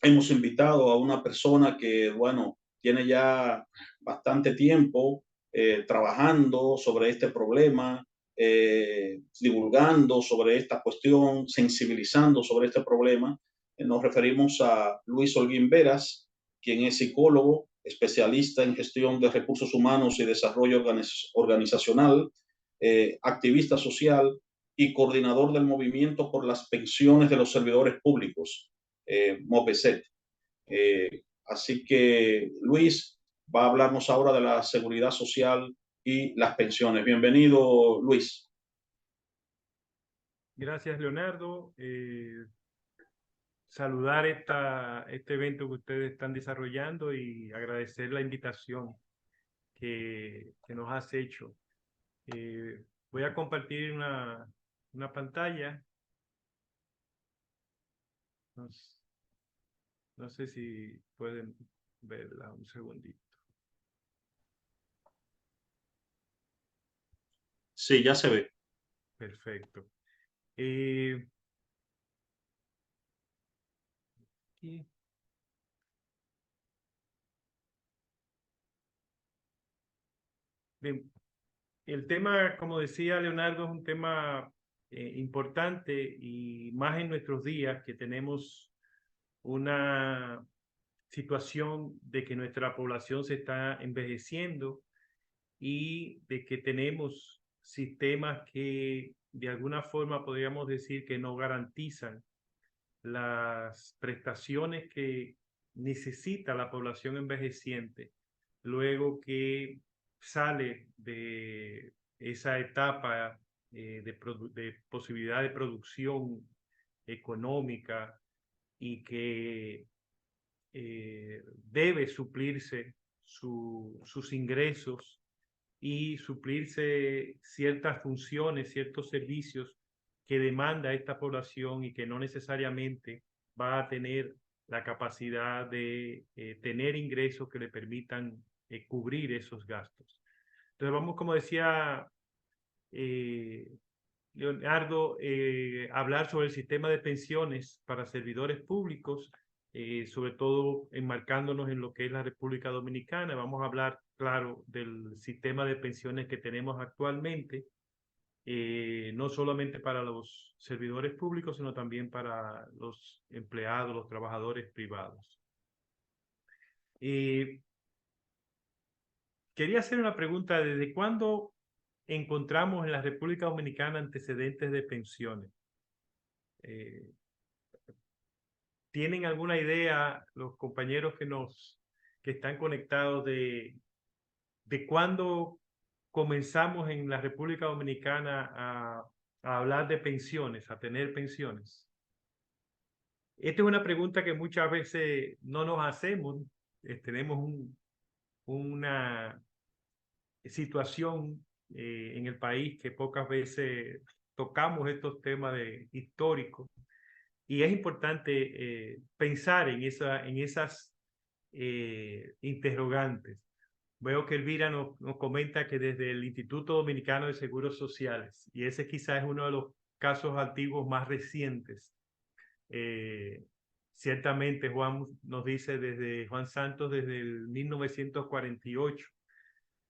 hemos invitado a una persona que, bueno, tiene ya bastante tiempo trabajando sobre este problema, divulgando sobre esta cuestión, sensibilizando sobre este problema. Nos referimos a Luis Holguín Veras, quien es psicólogo, especialista en gestión de recursos humanos y desarrollo organizacional, activista social y coordinador del movimiento por las pensiones de los servidores públicos, MOPESET. Así que Luis va a hablarnos ahora de la seguridad social y las pensiones. Bienvenido, Luis. Gracias, Leonardo. Saludar este evento que ustedes están desarrollando y agradecer la invitación que nos has hecho. Voy a compartir una pantalla. No, no sé si pueden verla un segundito. Sí, ya se ve. Perfecto. Aquí. Bien, el tema, como decía Leonardo, es un tema importante y más en nuestros días que tenemos una situación de que nuestra población se está envejeciendo y de que tenemos sistemas que de alguna forma podríamos decir que no garantizan las prestaciones que necesita la población envejeciente luego que sale de esa etapa de posibilidad de producción económica y que debe suplirse sus ingresos y suplirse ciertas funciones, ciertos servicios que demanda esta población y que no necesariamente va a tener la capacidad de tener ingresos que le permitan cubrir esos gastos. Entonces vamos, como decía eh, Leonardo, hablar sobre el sistema de pensiones para servidores públicos, sobre todo enmarcándonos en lo que es la República Dominicana. Vamos a hablar, claro, del sistema de pensiones que tenemos actualmente, no solamente para los servidores públicos, sino también para los empleados, los trabajadores privados. Eh, Quería hacer una pregunta: ¿desde cuándo encontramos en la República Dominicana antecedentes de pensiones? Eh, ¿Tienen alguna idea los compañeros que están conectados de cuándo comenzamos en la República Dominicana a hablar de pensiones, a tener pensiones? Esta es una pregunta que muchas veces no nos hacemos. Tenemos una situación en el país que pocas veces tocamos estos temas históricos. Y es importante pensar en esas interrogantes. Veo que Elvira nos comenta que desde el Instituto Dominicano de Seguros Sociales, y ese quizás es uno de los casos antiguos más recientes. Eh, Ciertamente Juan nos dice desde Juan Santos desde el 1948,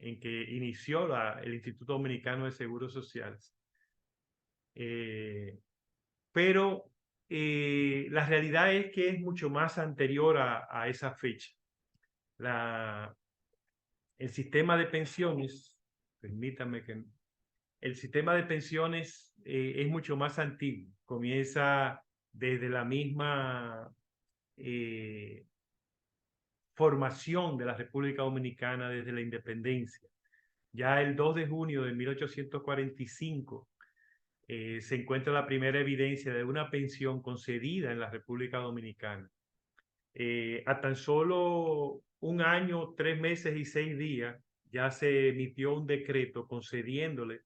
en que inició el Instituto Dominicano de Seguros Sociales. Pero la realidad es que es mucho más anterior a esa fecha. La, el sistema de pensiones, permítame que el sistema de pensiones es mucho más antiguo, comienza desde la misma eh, formación de la República Dominicana, desde la independencia. Ya el 2 de junio de 1845 se encuentra la primera evidencia de una pensión concedida en la República Dominicana. A tan solo un año, 3 meses y 6 días, ya se emitió un decreto concediéndole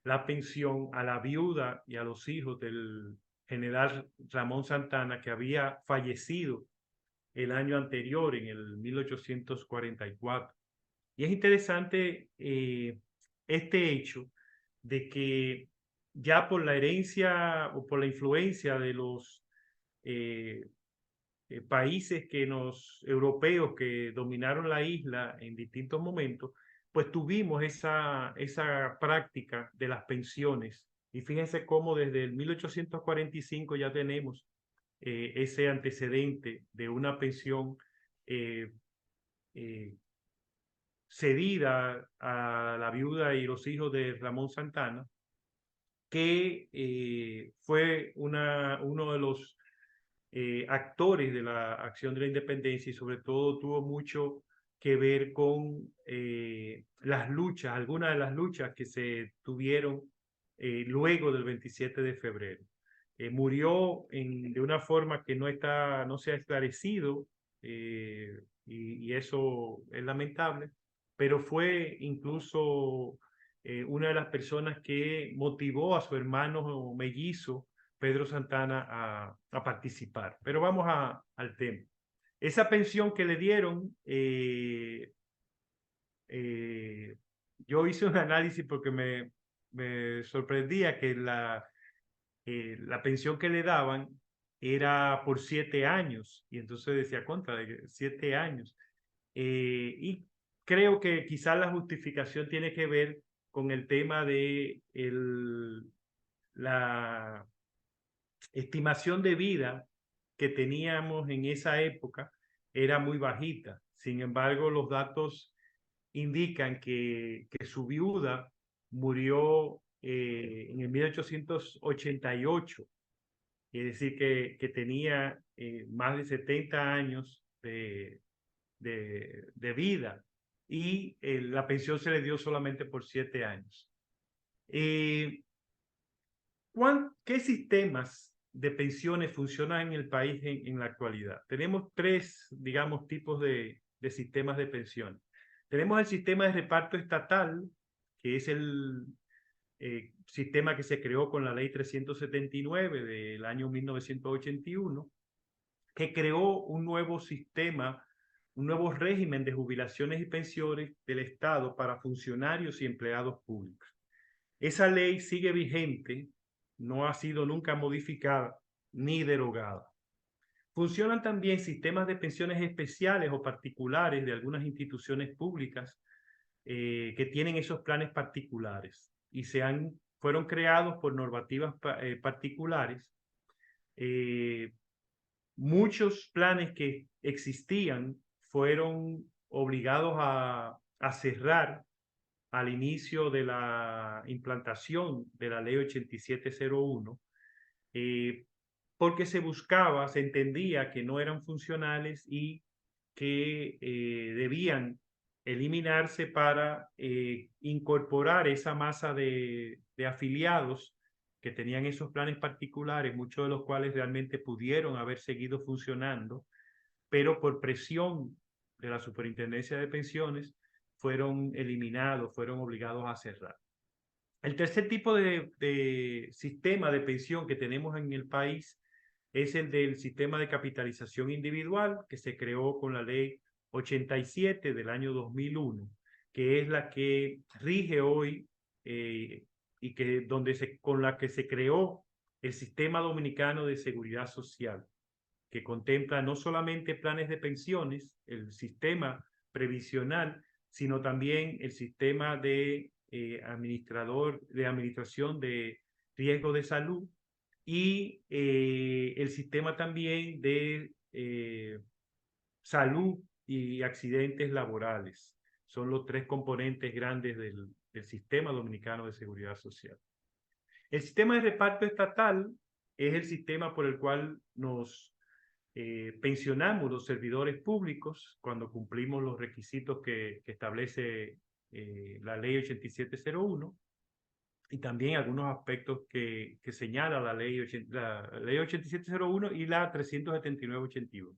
la pensión a la viuda y a los hijos del general Ramón Santana, que había fallecido el año anterior, en el 1844. Y es interesante este hecho de que ya por la herencia o por la influencia de los países europeos que dominaron la isla en distintos momentos, pues tuvimos esa práctica de las pensiones. Y fíjense cómo desde el 1845 ya tenemos ese antecedente de una pensión eh, cedida a la viuda y los hijos de Ramón Santana, que fue uno de los actores de la acción de la independencia y sobre todo tuvo mucho que ver con las luchas, algunas de las luchas que se tuvieron luego del 27 de febrero. Murió de una forma que no se ha esclarecido y eso es lamentable, pero fue incluso una de las personas que motivó a su hermano mellizo Pedro Santana a participar. Pero vamos al tema. Esa pensión que le dieron, yo hice un análisis porque me sorprendía que la pensión que le daban era por 7 años. Y entonces decía, contra de 7 años. Y creo que quizás la justificación tiene que ver con el tema de la estimación de vida que teníamos en esa época era muy bajita. Sin embargo, los datos indican que su viuda murió en el 1888, es decir, que tenía más de 70 años de vida y la pensión se le dio solamente por 7 años. ¿Qué sistemas de pensiones funcionan en el país en la actualidad? Tenemos tres, digamos, tipos de sistemas de pensión. Tenemos el sistema de reparto estatal, que es el sistema que se creó con la ley 379 del año 1981, que creó un nuevo sistema, un nuevo régimen de jubilaciones y pensiones del Estado para funcionarios y empleados públicos. Esa ley sigue vigente, no ha sido nunca modificada ni derogada. Funcionan también sistemas de pensiones especiales o particulares de algunas instituciones públicas que tienen esos planes particulares y fueron creados por normativas particulares. Muchos planes que existían fueron obligados a cerrar al inicio de la implantación de la ley 8701, porque se entendía que no eran funcionales y que debían eliminarse para incorporar esa masa de afiliados que tenían esos planes particulares, muchos de los cuales realmente pudieron haber seguido funcionando, pero por presión de la Superintendencia de Pensiones fueron eliminados, fueron obligados a cerrar. El tercer tipo de sistema de pensión que tenemos en el país es el del sistema de capitalización individual que se creó con la ley 87 del año 2001, que es la que rige hoy y con la que se creó el Sistema Dominicano de Seguridad Social, que contempla no solamente planes de pensiones, el sistema previsional, sino también el sistema de administración de riesgo de salud y el sistema también de salud y accidentes laborales. Son los tres componentes grandes del sistema dominicano de seguridad social. El sistema de reparto estatal es el sistema por el cual nos pensionamos los servidores públicos cuando cumplimos los requisitos que establece la ley 8701 y también algunos aspectos que señala la ley 8701 y la 37981.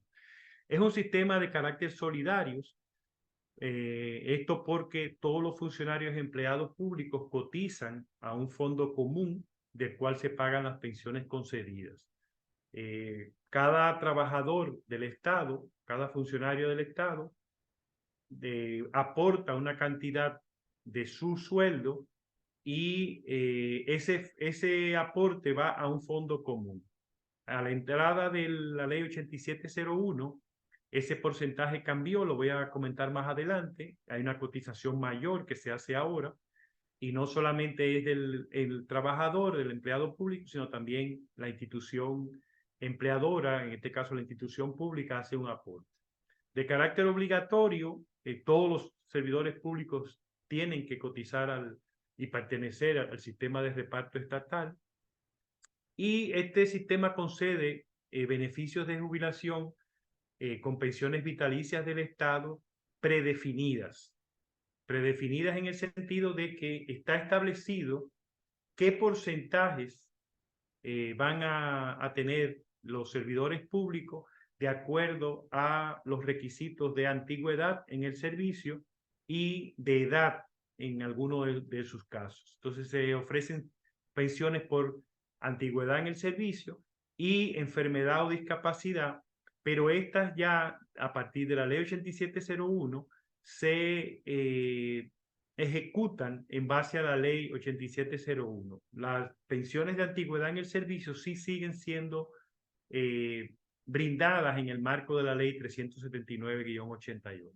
Es un sistema de carácter solidario, esto porque todos los funcionarios y empleados públicos cotizan a un fondo común del cual se pagan las pensiones concedidas. Cada trabajador del Estado, cada funcionario del Estado, aporta una cantidad de su sueldo y ese aporte va a un fondo común. A la entrada de la ley 8701, ese porcentaje cambió, lo voy a comentar más adelante. Hay una cotización mayor que se hace ahora, y no solamente es el trabajador, del empleado público, sino también la institución empleadora, en este caso la institución pública, hace un aporte. De carácter obligatorio, todos los servidores públicos tienen que cotizar y pertenecer al sistema de reparto estatal, y este sistema concede beneficios de jubilación con pensiones vitalicias del Estado predefinidas en el sentido de que está establecido qué porcentajes van a tener los servidores públicos de acuerdo a los requisitos de antigüedad en el servicio y de edad en algunos de sus casos. Entonces se ofrecen pensiones por antigüedad en el servicio y enfermedad o discapacidad, pero estas ya a partir de la ley 8701 se ejecutan en base a la ley 8701. Las pensiones de antigüedad en el servicio sí siguen siendo brindadas en el marco de la ley 379-81.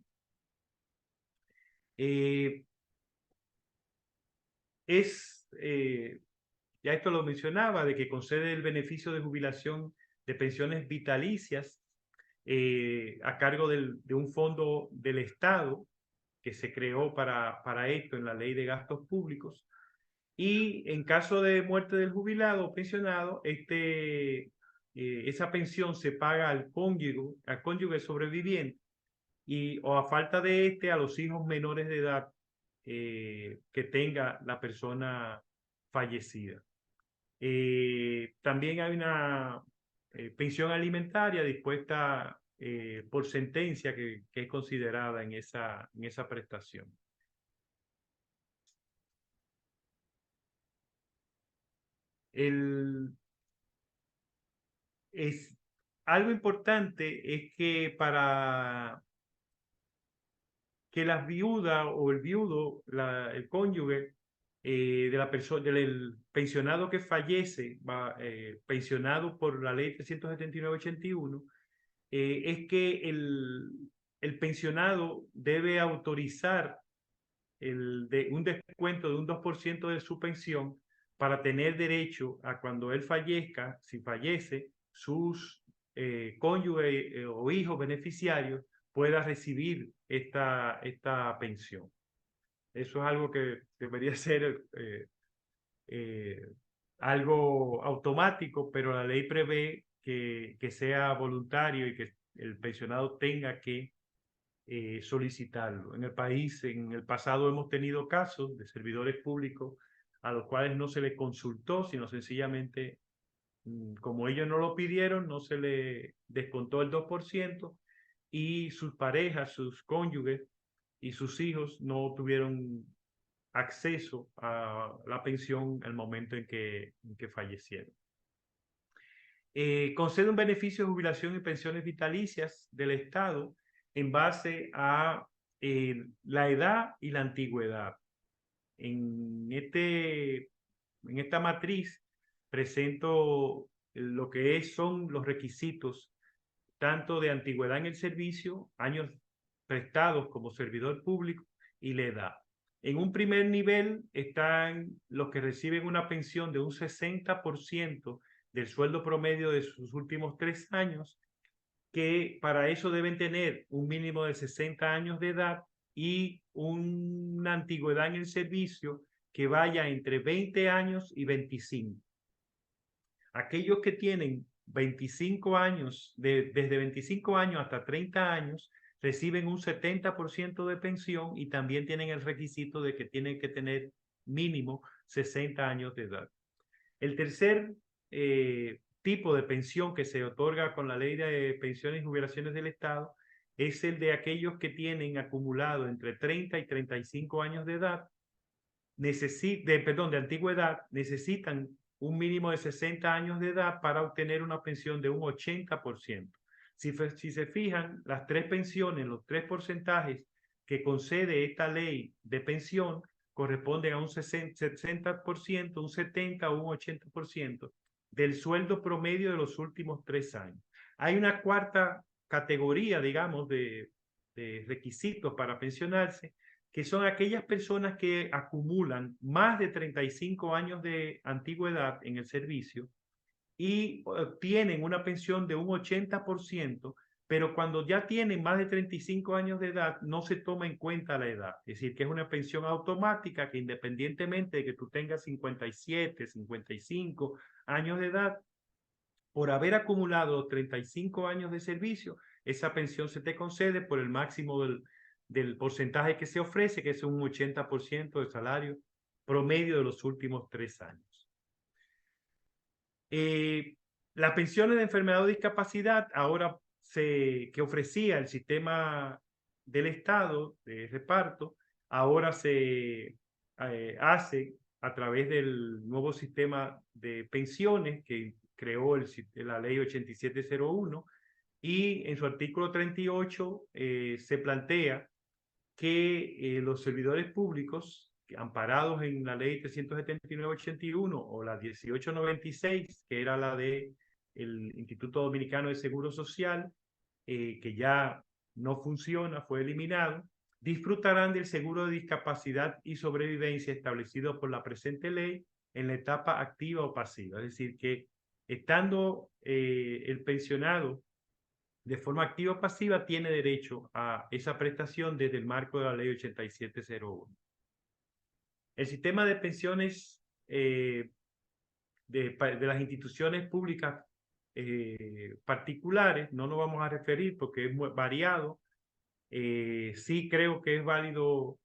Ya esto lo mencionaba, de que concede el beneficio de jubilación de pensiones vitalicias a cargo de un fondo del Estado que se creó para esto en la Ley de Gastos Públicos. Y en caso de muerte del jubilado o pensionado, esa pensión se paga al cónyuge sobreviviente o a falta de a los hijos menores de edad que tenga la persona fallecida. También hay una pensión alimentaria dispuesta por sentencia que es considerada en esa prestación. Algo importante es que para que las viudas o el viudo, el cónyuge de la persona, del pensionado que fallece, pensionado por la ley 379-81, es que el pensionado debe autorizar un descuento de un 2% de su pensión para tener derecho a, cuando él fallezca, si fallece, sus cónyuges o hijos beneficiarios pueda recibir esta pensión. Eso es algo que debería ser algo automático, pero la ley prevé que sea voluntario y que el pensionado tenga que solicitarlo. En el país, en el pasado hemos tenido casos de servidores públicos a los cuales no se les consultó, sino sencillamente, como ellos no lo pidieron, no se le descontó el 2%, y sus parejas, sus cónyuges y sus hijos no tuvieron acceso a la pensión al momento en que fallecieron. Concede un beneficio de jubilación y pensiones vitalicias del Estado en base a la edad y la antigüedad. En esta matriz presento lo que son los requisitos tanto de antigüedad en el servicio, años prestados como servidor público, y la edad. En un primer nivel están los que reciben una pensión de un 60% del sueldo promedio de sus últimos 3 años, que para eso deben tener un mínimo de 60 años de edad y una antigüedad en el servicio que vaya entre 20 años y 25. Aquellos que tienen 25 años, desde 25 años hasta 30 años, reciben un 70% de pensión y también tienen el requisito de que tienen que tener mínimo 60 años de edad. El tercer tipo de pensión que se otorga con la Ley de Pensiones y Jubilaciones del Estado es el de aquellos que tienen acumulado entre 30 y 35 años de edad, de antigüedad, necesitan un mínimo de 60 años de edad para obtener una pensión de un 80%. Si se fijan, las tres pensiones, los tres porcentajes que concede esta ley de pensión corresponden a un 60%, un 70% o un 80%, del sueldo promedio de los últimos 3 años. Hay una cuarta categoría, digamos, de requisitos para pensionarse, que son aquellas personas que acumulan más de 35 años de antigüedad en el servicio y obtienen una pensión de un 80%, pero cuando ya tienen más de 35 años de edad, no se toma en cuenta la edad. Es decir, que es una pensión automática que independientemente de que tú tengas 57, 55 años de edad, por haber acumulado 35 años de servicio, esa pensión se te concede por el máximo del porcentaje que se ofrece, que es un 80% del salario promedio de los últimos 3 años. Las pensiones de enfermedad o discapacidad ahora que ofrecía el sistema del Estado de reparto, ahora se hace a través del nuevo sistema de pensiones que creó la ley 8701, y en su artículo 38 se plantea que los servidores públicos amparados en la ley 379/81 o la 1896, que era la de el Instituto Dominicano de Seguro Social, que ya no funciona, fue eliminado, disfrutarán del seguro de discapacidad y sobrevivencia establecido por la presente ley en la etapa activa o pasiva. Es decir, que estando el pensionado de forma activa o pasiva, tiene derecho a esa prestación desde el marco de la ley 8701. El sistema de pensiones de las instituciones públicas particulares, no nos vamos a referir porque es muy variado. Sí creo que es válido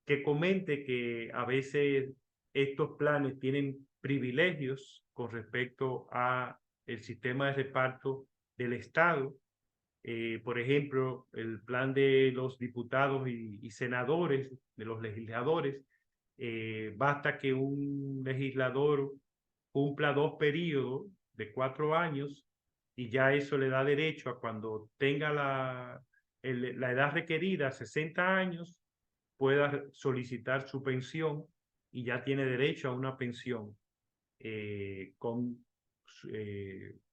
que comente que a veces estos planes tienen privilegios con respecto a el sistema de reparto del Estado. Por ejemplo, el plan de los diputados y senadores, de los legisladores, basta que un legislador cumpla 2 periodos de 4 años y ya eso le da derecho a cuando tenga la edad requerida, 60 años, pueda solicitar su pensión y ya tiene derecho a una pensión con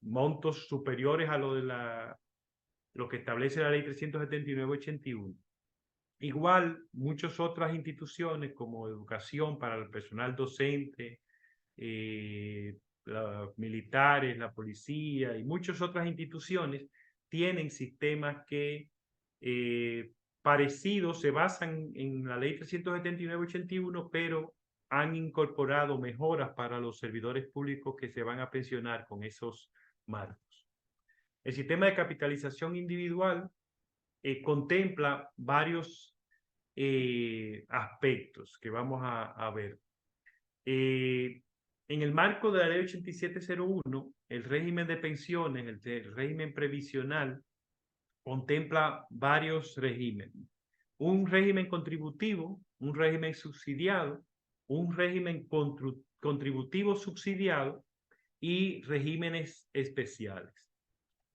montos superiores a lo que establece la ley 379/81. Igual, muchas otras instituciones como educación para el personal docente, los militares, la policía y muchas otras instituciones tienen sistemas que parecidos, se basan en la ley 379/81, pero han incorporado mejoras para los servidores públicos que se van a pensionar con esos marcos. El sistema de capitalización individual contempla varios aspectos que vamos a ver. En el marco de la ley 8701, el régimen de pensiones, el régimen previsional, contempla varios regímenes. Un régimen contributivo, un régimen subsidiado, un régimen contributivo subsidiado y regímenes especiales.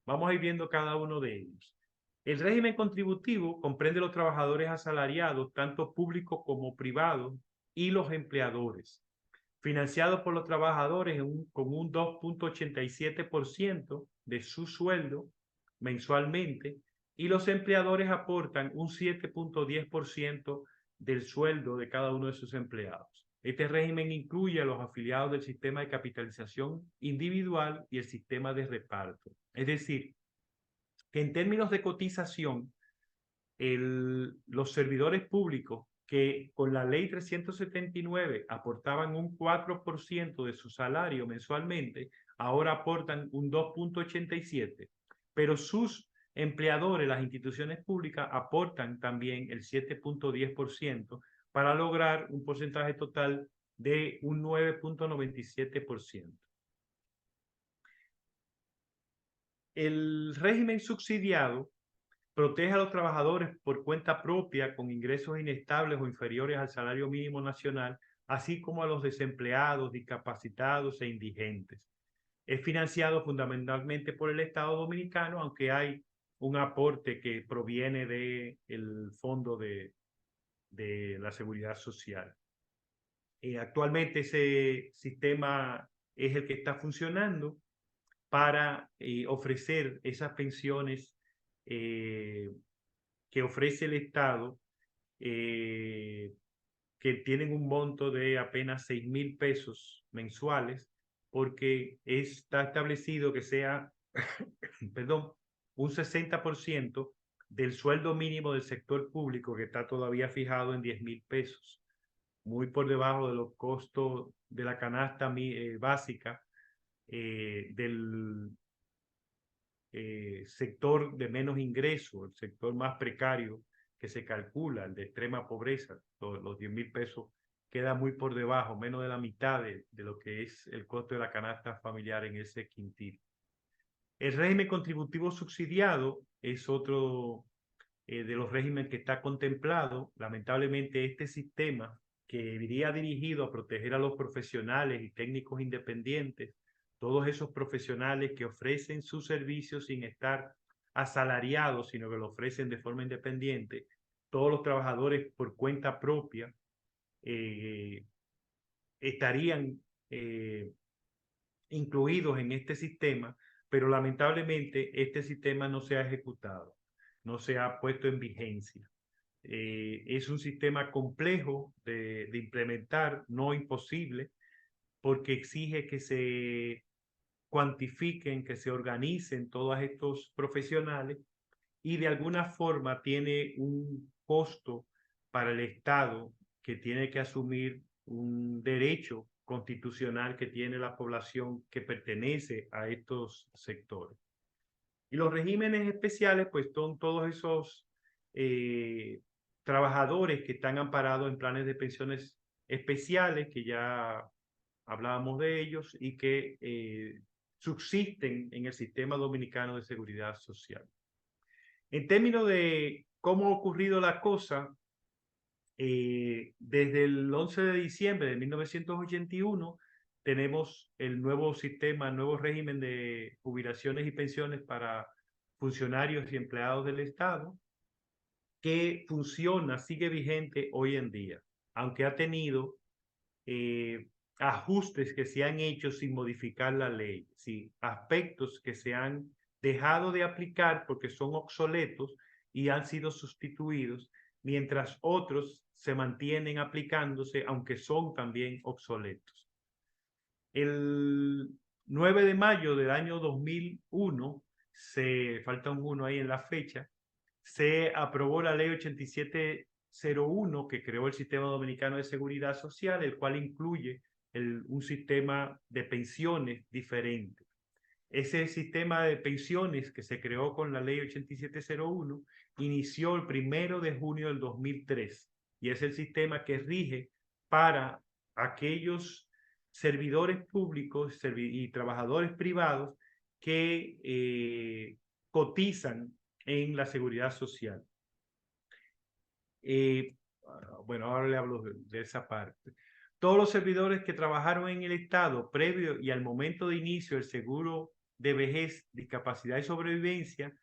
Vamos a ir viendo cada uno de ellos. El régimen contributivo comprende los trabajadores asalariados, tanto públicos como privados, y los empleadores, financiados por los trabajadores con un 2.87% de su sueldo mensualmente, y los empleadores aportan un 7.10% del sueldo de cada uno de sus empleados. Este régimen incluye a los afiliados del sistema de capitalización individual y el sistema de reparto. Es decir, que en términos de cotización, los servidores públicos que con la ley 379 aportaban un 4% de su salario mensualmente, ahora aportan un 2.87%, pero sus empleadores, las instituciones públicas, aportan también el 7.10% para lograr un porcentaje total de un 9.97%. El régimen subsidiado protege a los trabajadores por cuenta propia con ingresos inestables o inferiores al salario mínimo nacional, así como a los desempleados, discapacitados e indigentes. Es financiado fundamentalmente por el Estado Dominicano, aunque hay un aporte que proviene del Fondo de la Seguridad Social. Actualmente ese sistema es el que está funcionando para ofrecer esas pensiones que ofrece el Estado, que tienen un monto de apenas 6.000 pesos mensuales, porque está establecido que sea, perdón, un 60% del sueldo mínimo del sector público, que está todavía fijado en 10.000 pesos, muy por debajo de los costos de la canasta básica del sector de menos ingreso, el sector más precario que se calcula, el de extrema pobreza. Los 10.000 pesos queda muy por debajo, menos de la mitad de lo que es el costo de la canasta familiar en ese quintil. El régimen contributivo subsidiado es otro de los regímenes que está contemplado. Lamentablemente, este sistema, que iría dirigido a proteger a los profesionales y técnicos independientes, todos esos profesionales que ofrecen sus servicios sin estar asalariados, sino que lo ofrecen de forma independiente, todos los trabajadores por cuenta propia estarían incluidos en este sistema, pero lamentablemente este sistema no se ha ejecutado, no se ha puesto en vigencia. Es un sistema complejo de implementar, no imposible, porque exige que se cuantifiquen, que se organicen todos estos profesionales, y de alguna forma tiene un costo para el Estado, que tiene que asumir un derecho constitucional que tiene la población que pertenece a estos sectores. Y los regímenes especiales, pues son todos esos trabajadores que están amparados en planes de pensiones especiales, que ya hablábamos de ellos, y que subsisten en el sistema dominicano de seguridad social. En términos de cómo ha ocurrido la cosa, desde el 11 de diciembre de 1981 tenemos el nuevo sistema, el nuevo régimen de jubilaciones y pensiones para funcionarios y empleados del Estado, que funciona, sigue vigente hoy en día, aunque ha tenido ajustes que se han hecho sin modificar la ley, sí, aspectos que se han dejado de aplicar porque son obsoletos y han sido sustituidos, mientras otros se mantienen aplicándose, aunque son también obsoletos. El 9 de mayo del año 2001, falta un 1 ahí en la fecha, se aprobó la ley 8701, que creó el Sistema Dominicano de Seguridad Social, el cual incluye un sistema de pensiones diferente. Ese sistema de pensiones que se creó con la ley 8701 inició el 1 de junio del 2003, y es el sistema que rige para aquellos servidores públicos y trabajadores privados que cotizan en la seguridad social. Bueno, ahora le hablo de esa parte. Todos los servidores que trabajaron en el Estado previo y al momento de inicio del seguro de vejez, discapacidad y sobrevivencia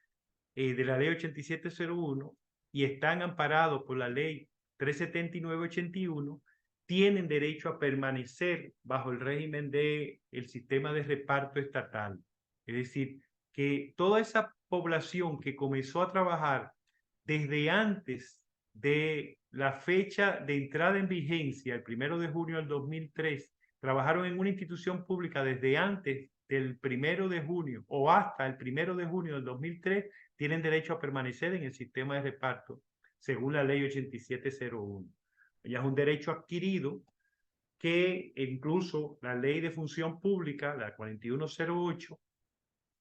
de la ley 8701 y están amparados por la ley 37981, tienen derecho a permanecer bajo el régimen del sistema de reparto estatal. Es decir, que toda esa población que comenzó a trabajar desde antes de la fecha de entrada en vigencia, el 1 de junio del 2003, trabajaron en una institución pública desde antes del 1 de junio o hasta el 1 de junio del 2003, tienen derecho a permanecer en el sistema de reparto según la ley 8701. Ya es un derecho adquirido que incluso la ley de función pública, la 4108,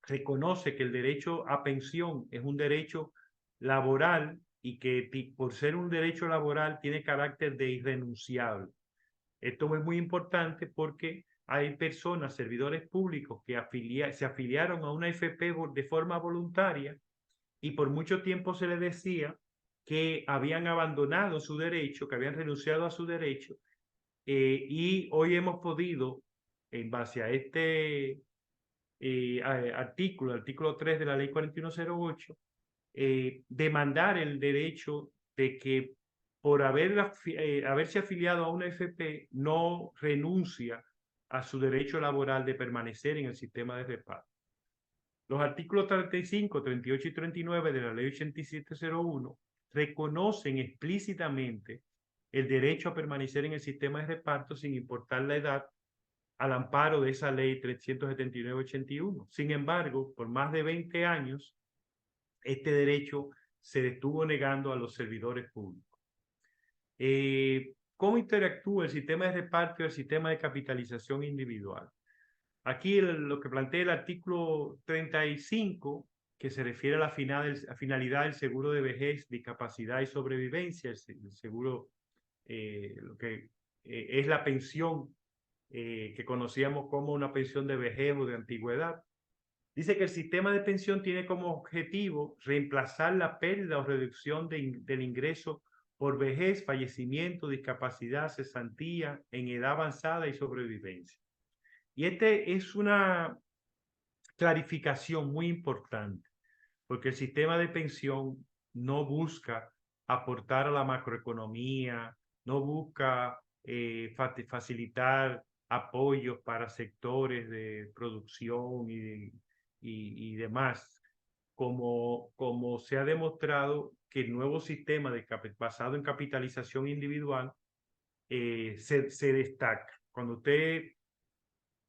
reconoce que el derecho a pensión es un derecho laboral y que por ser un derecho laboral tiene carácter de irrenunciable. Esto es muy importante porque hay personas, servidores públicos, que se afiliaron a una AFP de forma voluntaria, y por mucho tiempo se les decía que habían abandonado su derecho, que habían renunciado a su derecho, y hoy hemos podido, en base a este artículo 3 de la ley 4108, demandar el derecho de que por haberse afiliado a una AFP no renuncia a su derecho laboral de permanecer en el sistema de reparto. Los artículos 35, 38 y 39 de la Ley 8701 reconocen explícitamente el derecho a permanecer en el sistema de reparto sin importar la edad, al amparo de esa Ley 379-81. Sin embargo, por más de 20 años, este derecho se estuvo negando a los servidores públicos. ¿Cómo interactúa el sistema de reparto y el sistema de capitalización individual? Aquí lo que plantea el artículo 35, que se refiere a la finalidad del seguro de vejez, discapacidad y sobrevivencia, el seguro, lo que es la pensión que conocíamos como una pensión de vejez o de antigüedad. Dice que el sistema de pensión tiene como objetivo reemplazar la pérdida o reducción del ingreso por vejez, fallecimiento, discapacidad, cesantía, en edad avanzada y sobrevivencia. Y este es una clarificación muy importante, porque el sistema de pensión no busca aportar a la macroeconomía, no busca facilitar apoyos para sectores de producción y demás, como se ha demostrado que el nuevo sistema basado en capitalización individual se destaca. Cuando usted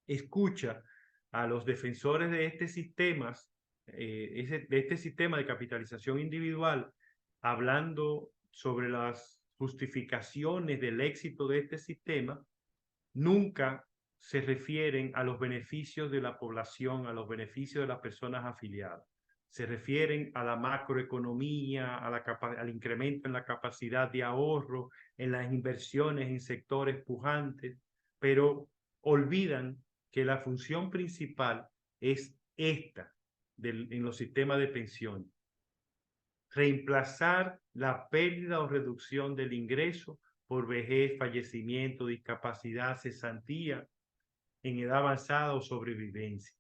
escucha a los defensores de este sistema de capitalización individual hablando sobre las justificaciones del éxito de este sistema, nunca se refieren a los beneficios de la población, a los beneficios de las personas afiliadas. Se refieren a la macroeconomía, al incremento en la capacidad de ahorro, en las inversiones en sectores pujantes, pero olvidan que la función principal es esta en los sistemas de pensión: reemplazar la pérdida o reducción del ingreso por vejez, fallecimiento, discapacidad, cesantía, en edad avanzada o sobrevivencia.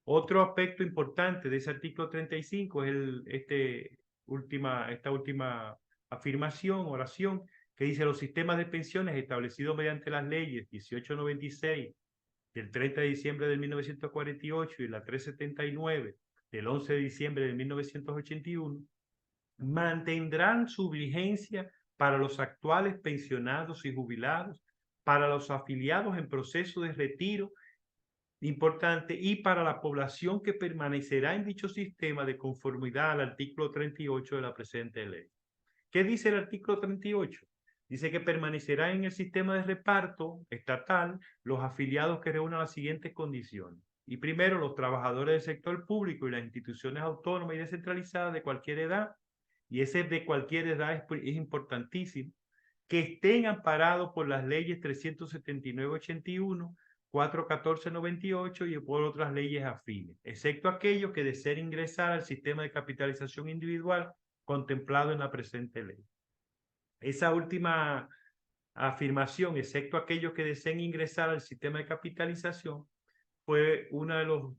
Otro aspecto importante de ese artículo 35 es esta última afirmación, oración, que dice: los sistemas de pensiones establecidos mediante las leyes 1896 del 30 de diciembre de 1948 y la 379 del 11 de diciembre de 1981 mantendrán su vigencia para los actuales pensionados y jubilados, para los afiliados en proceso de retiro importante y para la población que permanecerá en dicho sistema de conformidad al artículo 38 de la presente ley. ¿Qué dice el artículo 38? Dice que permanecerá en el sistema de reparto estatal los afiliados que reúnan las siguientes condiciones. Y primero, los trabajadores del sector público y las instituciones autónomas y descentralizadas de cualquier edad, y ese de cualquier edad es importantísimo, que estén amparados por las leyes 379-81, 414-98 y por otras leyes afines, excepto aquellos que deseen ingresar al sistema de capitalización individual contemplado en la presente ley. Esa última afirmación, excepto aquellos que deseen ingresar al sistema de capitalización, fue uno de los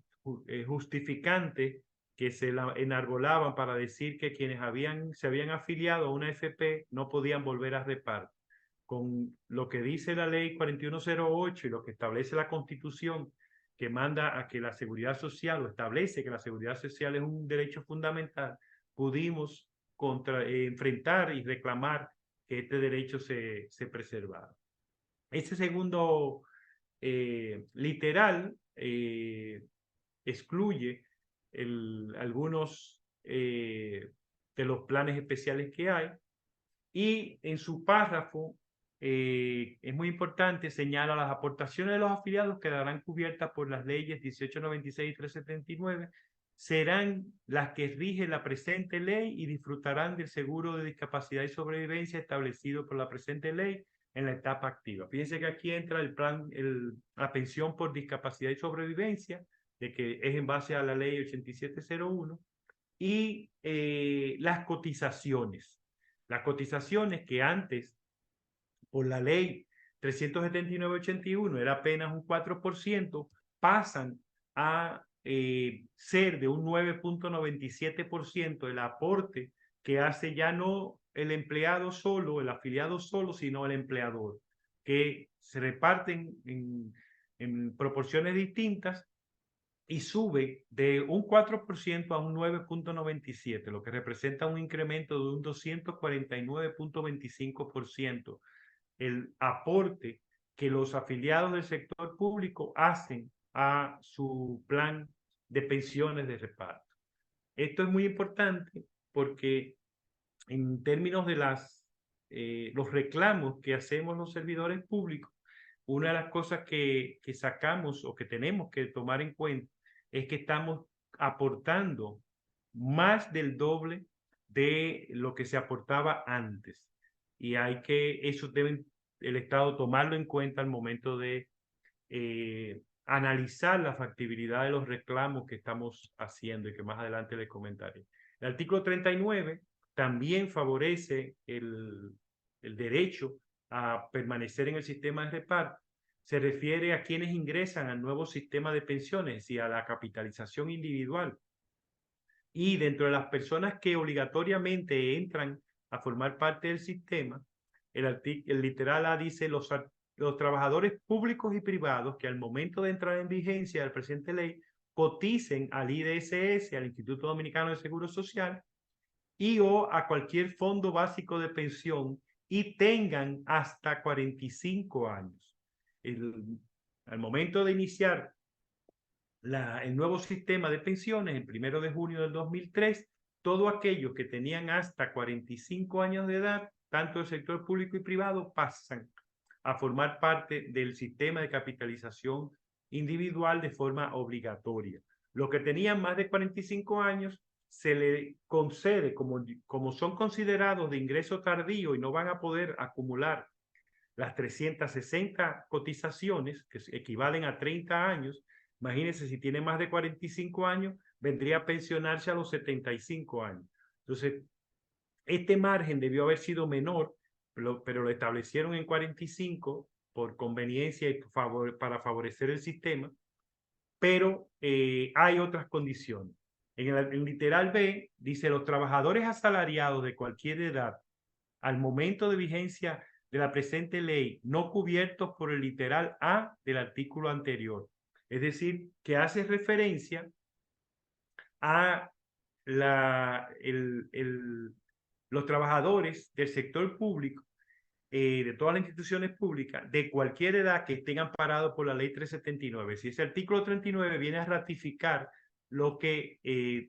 justificantes que se la enargolaban para decir que quienes se habían afiliado a una FP no podían volver a reparto. Con lo que dice la ley 4108 y lo que establece la Constitución, que manda a que la seguridad social, o establece que la seguridad social es un derecho fundamental, pudimos enfrentar y reclamar que este derecho se preservara. Ese segundo literal excluye algunos de los planes especiales que hay, y en su párrafo es muy importante, señala: las aportaciones de los afiliados quedarán cubiertas por las leyes 1896 y 379, serán las que rige la presente ley y disfrutarán del seguro de discapacidad y sobrevivencia establecido por la presente ley en la etapa activa. Fíjense que aquí entra la pensión por discapacidad y sobrevivencia, de que es en base a la ley 8701, y las cotizaciones. Las cotizaciones que antes, por la ley 379-81, era apenas un 4%, pasan a ser de un 9.97% el aporte que hace ya no el empleado solo, el afiliado solo, sino el empleador, que se reparten en proporciones distintas y sube de un 4% a un 9.97%, lo que representa un incremento de un 249.25%, el aporte que los afiliados del sector público hacen a su plan de pensiones de reparto. Esto es muy importante porque en términos de los reclamos que hacemos los servidores públicos, una de las cosas que sacamos o que tenemos que tomar en cuenta es que estamos aportando más del doble de lo que se aportaba antes. Y eso debe el Estado tomarlo en cuenta al momento de analizar la factibilidad de los reclamos que estamos haciendo y que más adelante les comentaré. El artículo 39 también favorece el derecho a permanecer en el sistema de reparto. Se refiere a quienes ingresan al nuevo sistema de pensiones y a la capitalización individual. Y dentro de las personas que obligatoriamente entran a formar parte del sistema, el literal A dice los trabajadores públicos y privados que al momento de entrar en vigencia del presente ley coticen al IDSS, al Instituto Dominicano de Seguro Social y o a cualquier fondo básico de pensión y tengan hasta 45 años. Al momento de iniciar el nuevo sistema de pensiones, el 1 de junio del 2003, todos aquellos que tenían hasta 45 años de edad, tanto del sector público y privado, pasan a formar parte del sistema de capitalización individual de forma obligatoria. Los que tenían más de 45 años se le concede, como son considerados de ingreso tardío y no van a poder acumular las 360 cotizaciones, que equivalen a 30 años. Imagínense, si tiene más de 45 años, vendría a pensionarse a los 75 años. Entonces, este margen debió haber sido menor, pero lo establecieron en 45 por conveniencia y para favorecer el sistema, pero hay otras condiciones. En el literal B dice: los trabajadores asalariados de cualquier edad al momento de vigencia de la presente ley no cubiertos por el literal A del artículo anterior. Es decir, que hace referencia a los trabajadores del sector público, de todas las instituciones públicas, de cualquier edad que estén amparados por la ley 379. Si ese artículo 39 viene a ratificar lo que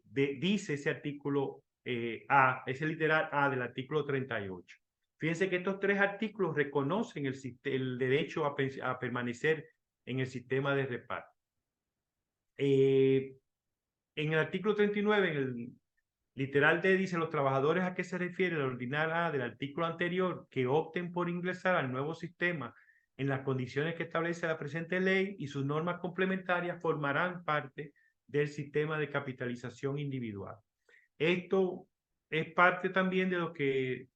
dice ese artículo A, ese literal A del artículo 38. Fíjense que estos tres artículos reconocen el derecho a permanecer en el sistema de reparto. En el artículo 39, en el literal D dice: los trabajadores a qué se refiere el ordinal A del artículo anterior que opten por ingresar al nuevo sistema en las condiciones que establece la presente ley y sus normas complementarias formarán parte del sistema de capitalización individual. Esto es parte también de lo que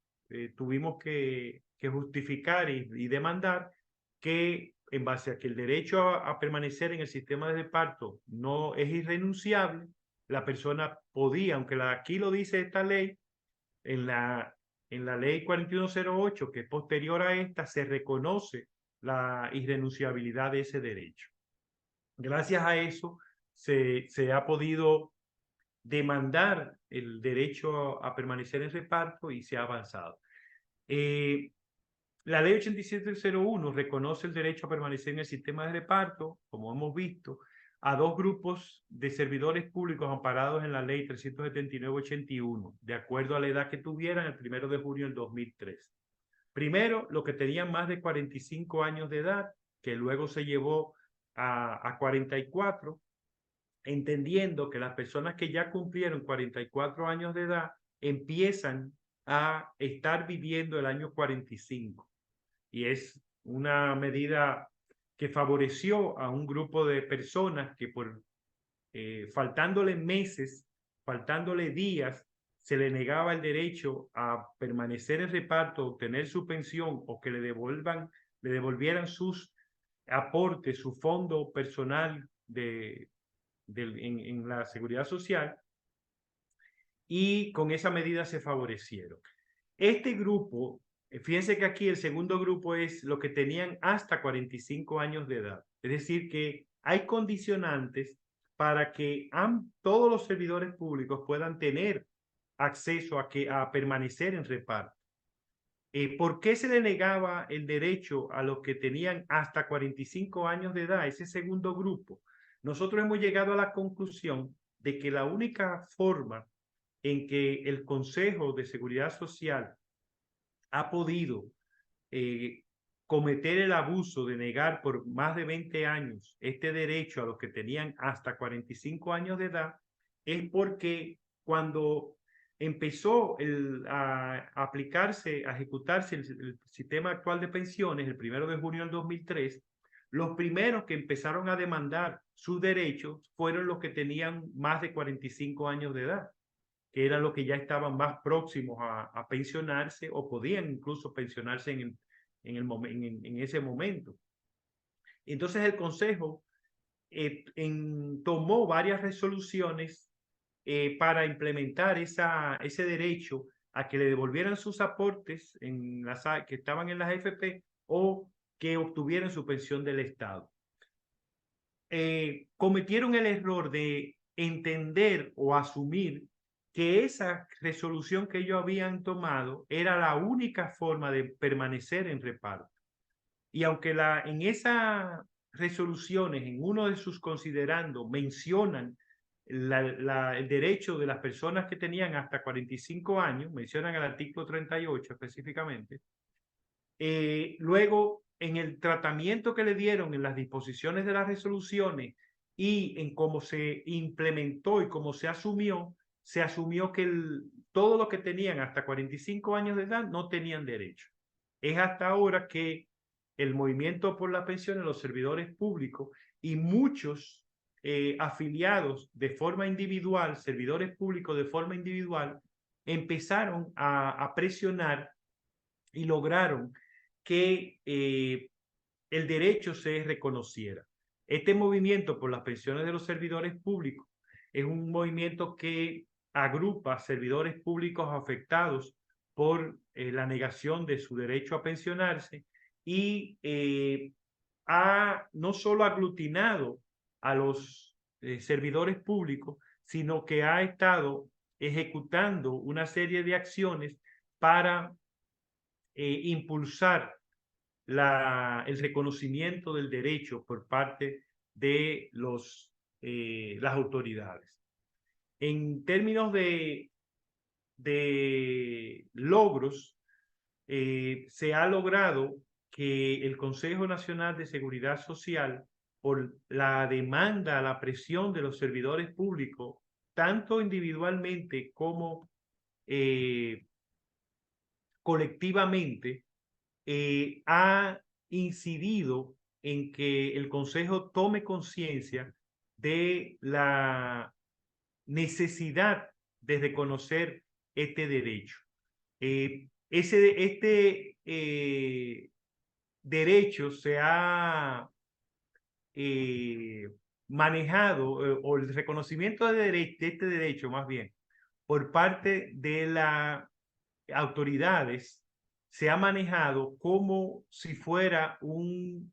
tuvimos que justificar y demandar, que en base a que el derecho a permanecer en el sistema de reparto no es irrenunciable, la persona podía, aunque aquí lo dice esta ley, en la ley 4108, que es posterior a esta, se reconoce la irrenunciabilidad de ese derecho. Gracias a eso se ha podido demandar el derecho a permanecer en reparto y se ha avanzado. La ley 8701 reconoce el derecho a permanecer en el sistema de reparto, como hemos visto, a dos grupos de servidores públicos amparados en la ley 379-81, de acuerdo a la edad que tuvieran el 1 de junio del 2003. Primero, los que tenían más de 45 años de edad, que luego se llevó a 44, entendiendo que las personas que ya cumplieron 44 años de edad empiezan a estar viviendo el año 45. Y es una medida que favoreció a un grupo de personas que faltándole meses, faltándole días, se le negaba el derecho a permanecer en reparto, obtener su pensión o que le devolvieran sus aportes, su fondo personal en la seguridad social, y con esa medida se favorecieron. Este grupo Fíjense que aquí el segundo grupo es lo que tenían hasta 45 años de edad. Es decir, que hay condicionantes para que todos los servidores públicos puedan tener acceso a permanecer en reparto. ¿Por qué se le negaba el derecho a los que tenían hasta 45 años de edad, ese segundo grupo? Nosotros hemos llegado a la conclusión de que la única forma en que el Consejo de Seguridad Social ha podido cometer el abuso de negar por más de 20 años este derecho a los que tenían hasta 45 años de edad es porque cuando empezó a aplicarse, a ejecutarse el sistema actual de pensiones, el 1 de junio del 2003, los primeros que empezaron a demandar sus derechos fueron los que tenían más de 45 años de edad, que eran los que ya estaban más próximos a pensionarse o podían incluso pensionarse en ese momento. Entonces el Consejo tomó varias resoluciones para implementar ese derecho a que le devolvieran sus aportes que estaban en las AFP o que obtuvieran su pensión del Estado. Cometieron el error de entender o asumir que esa resolución que ellos habían tomado era la única forma de permanecer en reparto. Y aunque en esas resoluciones, en uno de sus considerandos, mencionan el derecho de las personas que tenían hasta 45 años, mencionan el artículo 38 específicamente, luego en el tratamiento que le dieron en las disposiciones de las resoluciones y en cómo se implementó y cómo se asumió que todo lo que tenían hasta 45 años de edad no tenían derecho. Es hasta ahora que el movimiento por la pensión de los servidores públicos y muchos afiliados de forma individual, servidores públicos de forma individual, empezaron a presionar y lograron que el derecho se reconociera. Este movimiento por las pensiones de los servidores públicos es un movimiento que agrupa servidores públicos afectados por la negación de su derecho a pensionarse y ha no solo aglutinado a los servidores públicos, sino que ha estado ejecutando una serie de acciones para impulsar el reconocimiento del derecho por parte de las autoridades. En términos de logros, se ha logrado que el Consejo Nacional de Seguridad Social, por la demanda, la presión de los servidores públicos, tanto individualmente como colectivamente, ha incidido en que el Consejo tome conciencia de la necesidad de reconocer este derecho. Este derecho se ha manejado, o el reconocimiento de este derecho más bien, por parte de las autoridades, se ha manejado como si fuera un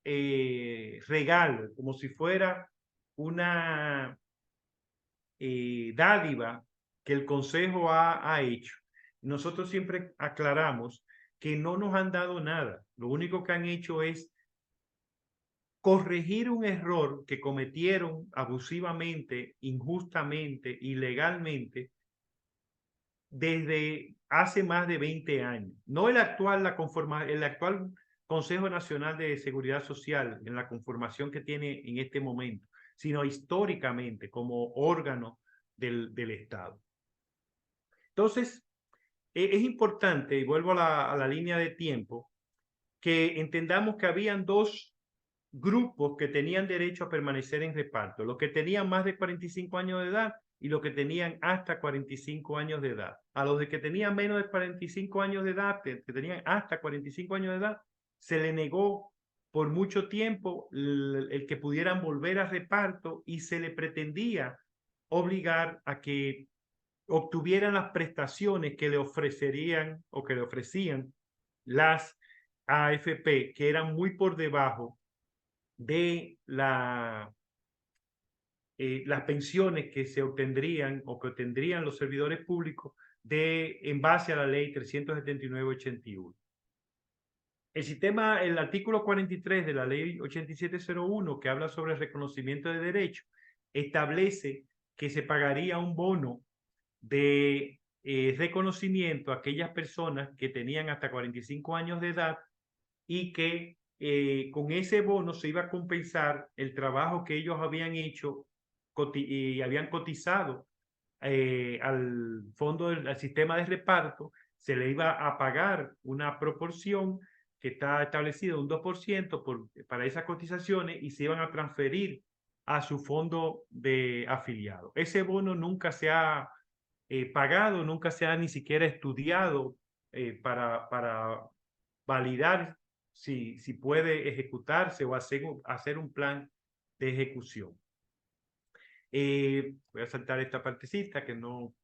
regalo, como si fuera una dádiva que el Consejo ha hecho. Nosotros siempre aclaramos que no nos han dado nada. Lo único que han hecho es corregir un error que cometieron abusivamente, injustamente, ilegalmente, desde hace más de 20 años. No el actual Consejo Nacional de Seguridad Social en la conformación que tiene en este momento, sino históricamente como órgano del Estado. Entonces, es importante, y vuelvo a la línea de tiempo, que entendamos que habían dos grupos que tenían derecho a permanecer en reparto: los que tenían más de 45 años de edad y los que tenían hasta 45 años de edad. A los de que tenían menos de 45 años de edad, que tenían hasta 45 años de edad, se le negó por mucho tiempo el que pudieran volver a reparto y se le pretendía obligar a que obtuvieran las prestaciones que le ofrecerían o que le ofrecían las AFP, que eran muy por debajo de las pensiones que se obtendrían o que obtendrían los servidores públicos en base a la ley 379/81. El artículo 43 de la ley 8701, que habla sobre el reconocimiento de derechos, establece que se pagaría un bono de reconocimiento a aquellas personas que tenían hasta 45 años de edad y que con ese bono se iba a compensar el trabajo que ellos habían hecho y habían cotizado al al sistema de reparto. Se le iba a pagar una proporción que está establecida, un 2% para esas cotizaciones, y se iban a transferir a su fondo de afiliado. Ese bono nunca se ha pagado, nunca se ha ni siquiera estudiado para validar si puede ejecutarse o hacer un plan de ejecución. Voy a saltar esta partecita que no...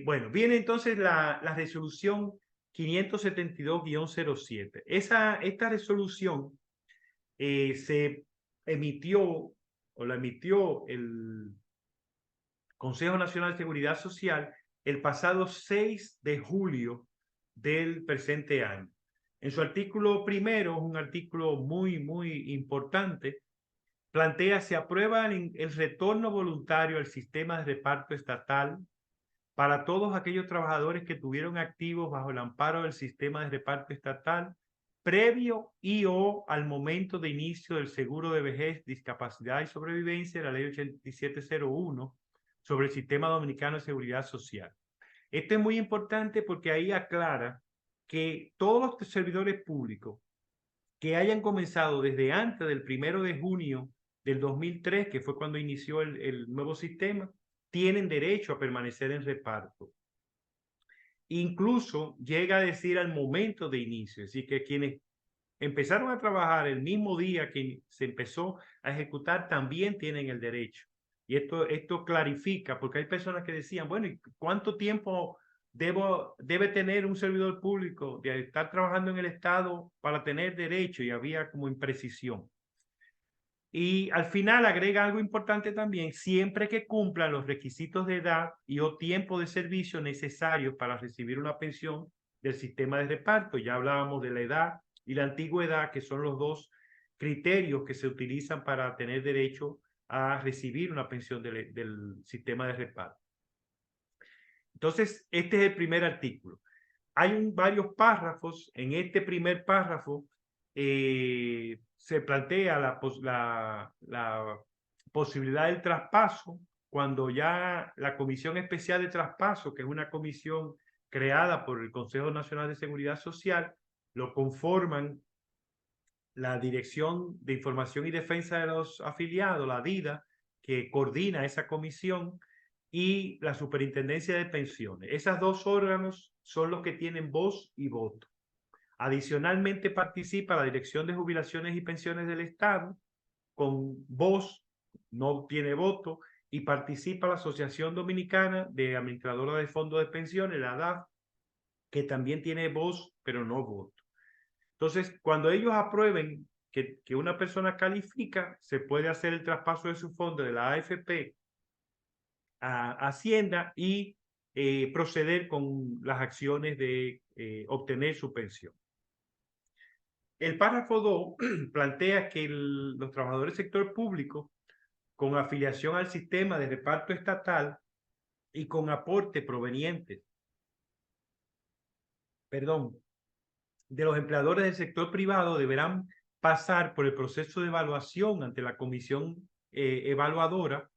bueno, viene entonces la resolución 572-07. Esta resolución se emitió o la emitió el Consejo Nacional de Seguridad Social el pasado 6 de julio del presente año. En su artículo primero, un artículo muy importante, plantea: se aprueba el retorno voluntario al sistema de reparto estatal para todos aquellos trabajadores que tuvieron activos bajo el amparo del sistema de reparto estatal previo y o al momento de inicio del seguro de vejez, discapacidad y sobrevivencia de la ley 8701 sobre el sistema dominicano de seguridad social. Esto es muy importante porque ahí aclara que todos los servidores públicos que hayan comenzado desde antes del 1 de junio del 2003, que fue cuando inició el nuevo sistema, tienen derecho a permanecer en reparto. Incluso llega a decir al momento de inicio, es decir, que quienes empezaron a trabajar el mismo día que se empezó a ejecutar también tienen el derecho. Y esto clarifica, porque hay personas que decían, bueno, ¿y cuánto tiempo debe tener un servidor público de estar trabajando en el Estado para tener derecho? Y había como imprecisión. Y al final agrega algo importante también: siempre que cumplan los requisitos de edad y o tiempo de servicio necesarios para recibir una pensión del sistema de reparto. Ya hablábamos de la edad y la antigüedad, que son los dos criterios que se utilizan para tener derecho a recibir una pensión del sistema de reparto. Entonces, este es el primer artículo. Hay varios párrafos. En este primer párrafo se plantea la posibilidad del traspaso cuando ya la Comisión Especial de Traspaso, que es una comisión creada por el Consejo Nacional de Seguridad Social, lo conforman la Dirección de Información y Defensa de los Afiliados, la DIDA, que coordina esa comisión, y la Superintendencia de Pensiones. Esos dos órganos son los que tienen voz y voto. Adicionalmente participa la Dirección de Jubilaciones y Pensiones del Estado, con voz, no tiene voto, y participa la Asociación Dominicana de Administradoras de Fondos de Pensiones, la ADAF, que también tiene voz, pero no voto. Entonces, cuando ellos aprueben que una persona califica, se puede hacer el traspaso de su fondo de la AFP a Hacienda y proceder con las acciones de obtener su pensión. El párrafo 2 plantea que los trabajadores del sector público con afiliación al sistema de reparto estatal y con aporte provenientes, de los empleadores del sector privado deberán pasar por el proceso de evaluación ante la comisión evaluadora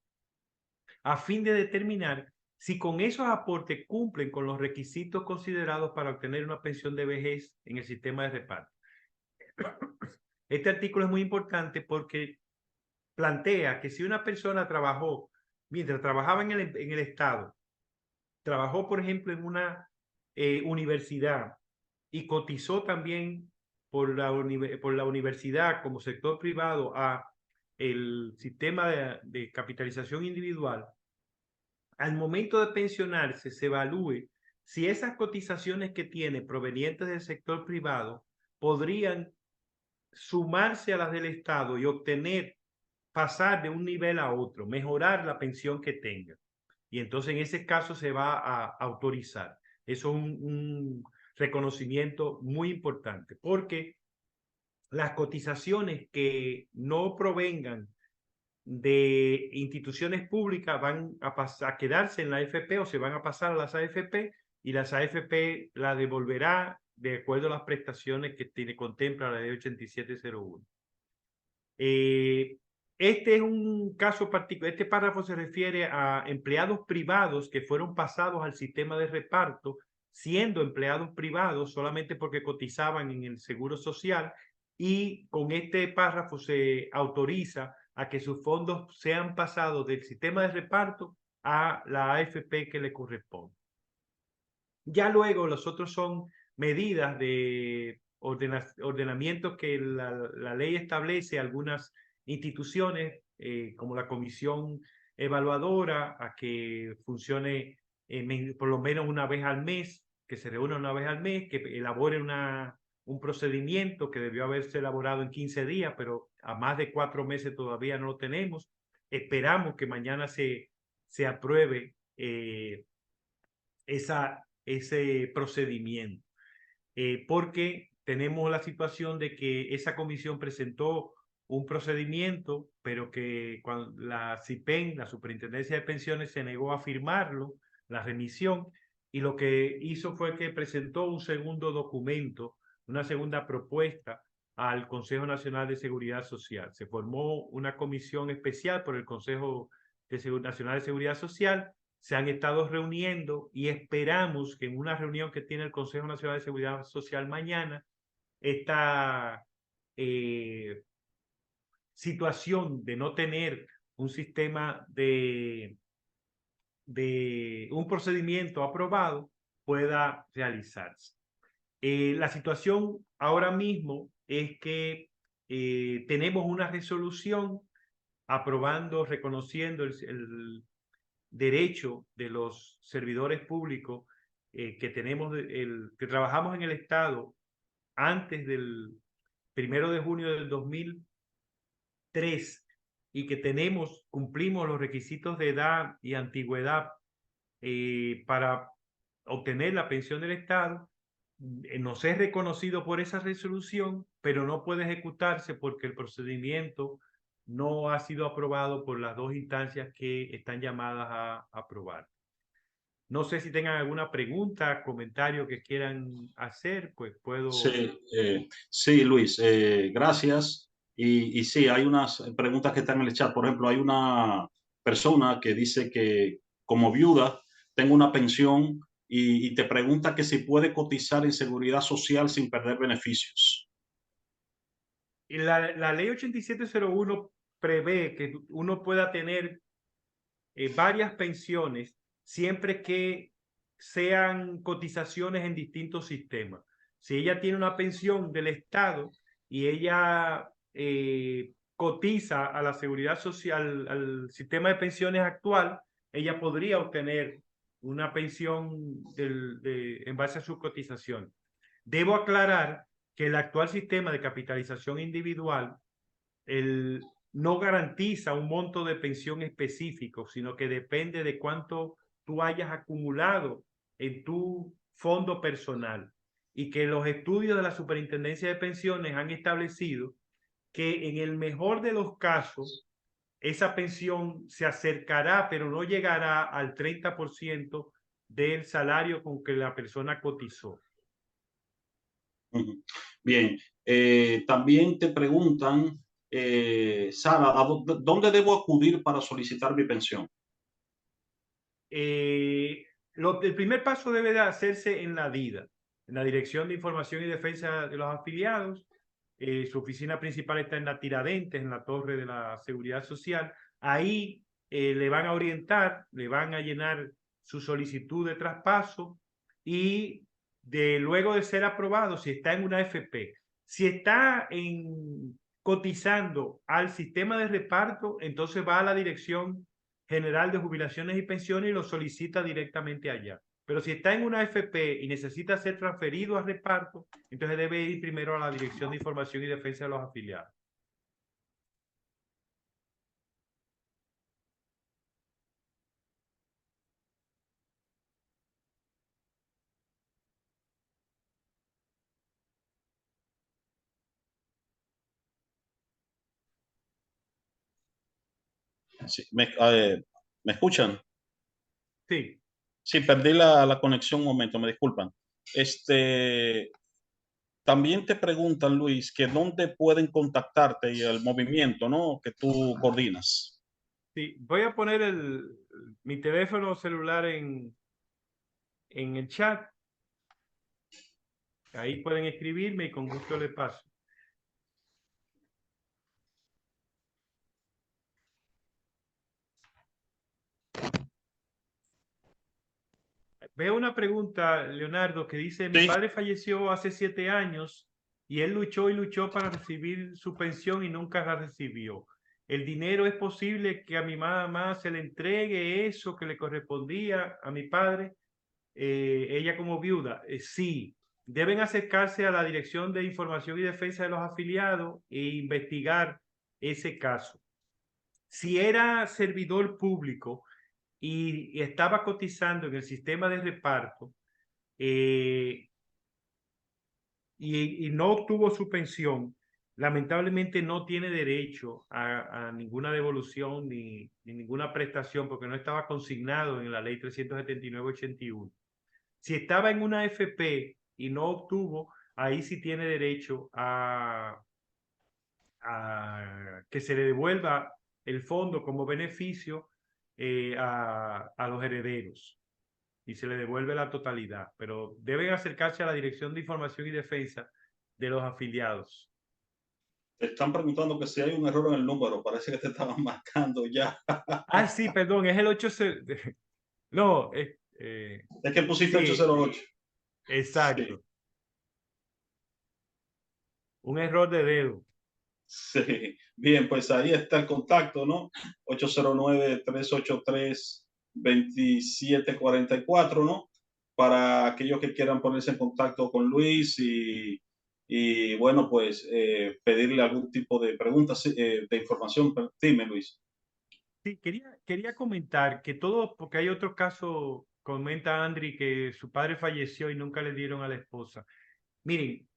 a fin de determinar si con esos aportes cumplen con los requisitos considerados para obtener una pensión de vejez en el sistema de reparto. Este artículo es muy importante porque plantea que si una persona trabajó, mientras trabajaba en el Estado, trabajó, por ejemplo, en una universidad y cotizó también por la universidad como sector privado a el sistema de capitalización individual, al momento de pensionarse se evalúe si esas cotizaciones que tiene provenientes del sector privado podrían sumarse a las del Estado y obtener, pasar de un nivel a otro, mejorar la pensión que tenga. Y entonces en ese caso se va a autorizar. Eso es un reconocimiento muy importante, porque las cotizaciones que no provengan de instituciones públicas van a quedarse en la AFP o se van a pasar a las AFP, y las AFP la devolverá de acuerdo a las prestaciones que contempla la ley 8701. Este es un caso particular. Este párrafo se refiere a empleados privados que fueron pasados al sistema de reparto, siendo empleados privados solamente porque cotizaban en el Seguro Social, y con este párrafo se autoriza a que sus fondos sean pasados del sistema de reparto a la AFP que le corresponde. Ya luego los otros son medidas de ordenamientos que la ley establece. Algunas instituciones, como la comisión evaluadora, a que funcione por lo menos una vez al mes, que se reúna una vez al mes, que elabore un procedimiento que debió haberse elaborado en 15 días, pero a más de 4 meses todavía no lo tenemos. Esperamos que mañana se apruebe ese procedimiento, porque tenemos la situación de que esa comisión presentó un procedimiento, pero que cuando la SIPEN, la Superintendencia de Pensiones, se negó a firmarlo, la remisión, y lo que hizo fue que presentó un segundo documento, una segunda propuesta al Consejo Nacional de Seguridad Social. Se formó una comisión especial por el Consejo Nacional de Seguridad Social. Se han estado reuniendo y esperamos que en una reunión que tiene el Consejo Nacional de Seguridad Social mañana, esta situación de no tener un sistema de un procedimiento aprobado pueda realizarse. La situación ahora mismo es que tenemos una resolución aprobando, reconociendo el derecho de los servidores públicos que que trabajamos en el Estado antes del 1 de junio del 2003, y que cumplimos los requisitos de edad y antigüedad para obtener la pensión del Estado. Nos es reconocido por esa resolución, pero no puede ejecutarse porque el procedimiento no ha sido aprobado por las dos instancias que están llamadas a aprobar. No sé si tengan alguna pregunta, comentario que quieran hacer, pues puedo... Sí, Luis, gracias. Y sí, hay unas preguntas que están en el chat. Por ejemplo, hay una persona que dice que como viuda tengo una pensión y te pregunta que si puede cotizar en seguridad social sin perder beneficios. La ley 8701 prevé que uno pueda tener varias pensiones siempre que sean cotizaciones en distintos sistemas. Si ella tiene una pensión del Estado y ella cotiza a la seguridad social, al sistema de pensiones actual, ella podría obtener una pensión en base a su cotización. Debo aclarar que el actual sistema de capitalización individual no garantiza un monto de pensión específico, sino que depende de cuánto tú hayas acumulado en tu fondo personal, y que los estudios de la Superintendencia de Pensiones han establecido que en el mejor de los casos esa pensión se acercará, pero no llegará al 30% del salario con que la persona cotizó. Bien, también te preguntan, Sara, ¿dónde debo acudir para solicitar mi pensión? El primer paso debe de hacerse en la DIDA, en la Dirección de Información y Defensa de los Afiliados. Su oficina principal está en la Tiradentes, en la Torre de la Seguridad Social. Ahí le van a orientar, le van a llenar su solicitud de traspaso, y luego de ser aprobado, si está en una AFP, si está cotizando al sistema de reparto, entonces va a la Dirección General de Jubilaciones y Pensiones y lo solicita directamente allá. Pero si está en una AFP y necesita ser transferido a reparto, entonces debe ir primero a la Dirección de Información y Defensa de los Afiliados. Sí, ¿me escuchan? Sí, Sí, perdí la conexión un momento, me disculpan. También te preguntan, Luis, que dónde pueden contactarte y el movimiento, ¿no? Que tú coordinas. sí. Voy a poner mi teléfono celular en el chat. Ahí pueden escribirme y con gusto les paso. Veo una pregunta, Leonardo, que dice, mi Sí, padre falleció hace 7 años y él luchó y luchó para recibir su pensión y nunca la recibió. ¿El dinero es posible que a mi mamá se le entregue eso que le correspondía a mi padre? Ella como viuda, sí. Deben acercarse a la Dirección de Información y Defensa de los Afiliados e investigar ese caso. Si era servidor público y estaba cotizando en el sistema de reparto, eh, y no obtuvo su pensión, lamentablemente no tiene derecho a ninguna devolución ni ninguna prestación porque no estaba consignado en la ley 379/81. Si estaba en una FP y no obtuvo, ahí sí tiene derecho a que se le devuelva el fondo como beneficio a los herederos y se le devuelve la totalidad, pero deben acercarse a la Dirección de Información y Defensa de los Afiliados. te están preguntando que si hay un error en el número, parece que te estaban marcando ya. Ah, sí, perdón, es el 8. No, Es que pusiste sí, 808. Sí, exacto. Un error de dedo. sí. Bien, pues ahí está el contacto, ¿no? 809-383-2744, ¿no? Para aquellos que quieran ponerse en contacto con Luis y bueno, pues pedirle algún tipo de preguntas, de información. Dime, Luis. Sí, quería comentar que todo, porque hay otro caso, comenta Andri, que su padre falleció y nunca le dieron a la esposa. Miren,